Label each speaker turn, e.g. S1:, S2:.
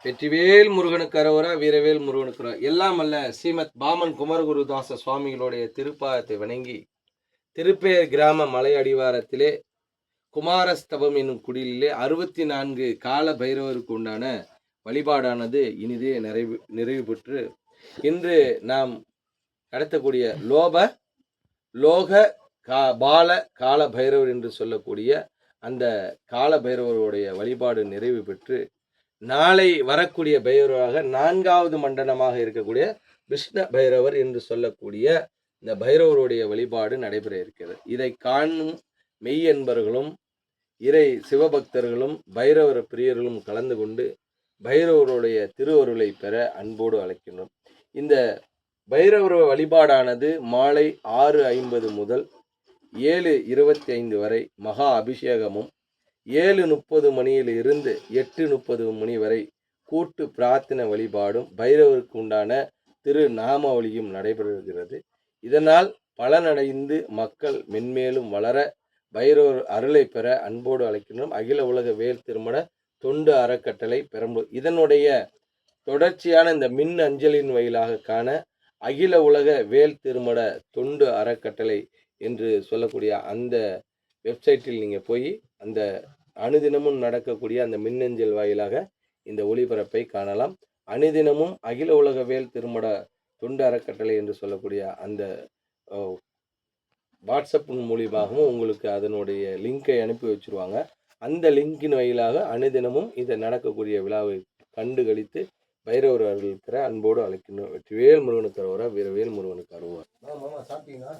S1: வெற்றிவேல் முருகனுக்கு அரோகரா, வீரவேல் முருகனுக்கு அரோகரா. எல்லாம் அல்ல ஸ்ரீமத் பாமன் குமரகுருதாச சுவாமிகளுடைய திருப்பாதத்தை வணங்கி திருப்பேர் கிராம மலை அடிவாரத்திலே குமாரஸ்தபம் என்னும் குடிலே 64 கால பைரவருக்கு உண்டான வழிபாடானது இனிதே நிறைவு பெற்று இன்று நாம் நடத்தக்கூடிய லோக பால கால பைரவர் என்று சொல்லக்கூடிய அந்த கால பைரவருடைய வழிபாடு நிறைவு பெற்று நாளை வரக்கூடிய பைரவராக 4வது மண்டலமாக இருக்கக்கூடிய கிருஷ்ண பைரவர் என்று சொல்லக்கூடிய இந்த பைரவருடைய வழிபாடு நடைபெற இருக்கிறது. இதை காணும் மெய் என்பர்களும் இறை சிவபக்தர்களும் பைரவர் பிரியர்களும் கலந்து கொண்டு பைரவருடைய திருவருளை பெற அன்போடு அழைக்கின்றோம். இந்த பைரவர் வழிபாடானது மாலை 6:50 முதல் 7:25 வரை மகா அபிஷேகமும் 7:30 மணியிலிருந்து 8:30 மணி வரை கூட்டு பிரார்த்தனை வழிபாடும் பைரவருக்கு உண்டான திரு நாமாவளியும் நடைபெறுகிறது. இதனால் பலனடைந்து மக்கள் மென்மேலும் வளர பைரவர் அருளை பெற அன்போடு அழைக்கின்றோம். அகில உலக வேல் திருமண தொண்டு அறக்கட்டளை பெரம்பலூர் இதனுடைய தொடர்ச்சியான இந்த மின் அஞ்சலின் வழியாக காண அகில உலக வேல் திருமண தொண்டு அறக்கட்டளை என்று சொல்லக்கூடிய அந்த வெப்சைட்டில் நீங்கள் போய் அந்த அனுதினமும் நடக்கக்கூடிய அந்த மின்னஞ்சல் வாயிலாக இந்த ஒளிபரப்பை காணலாம். அனுதினமும் அகில உலக வேல் திருமண தொண்டு அறக்கட்டளை என்று சொல்லக்கூடிய அந்த வாட்ஸ்அப் மூலியமாகவும் உங்களுக்கு அதனுடைய லிங்கை அனுப்பி வச்சுருவாங்க. அந்த லிங்கின் வழியிலாக அனுதினமும் இதை நடக்கக்கூடிய விழாவை கண்டு கழித்து பைரவர் இருக்கிற அன்போடு அழைக்கணும். வெற்றிவேல் முருகனுக்கு அரோகரா, வீரவேல் முருகனுக்கு அரோகரா. சாப்பிட்டீங்களா?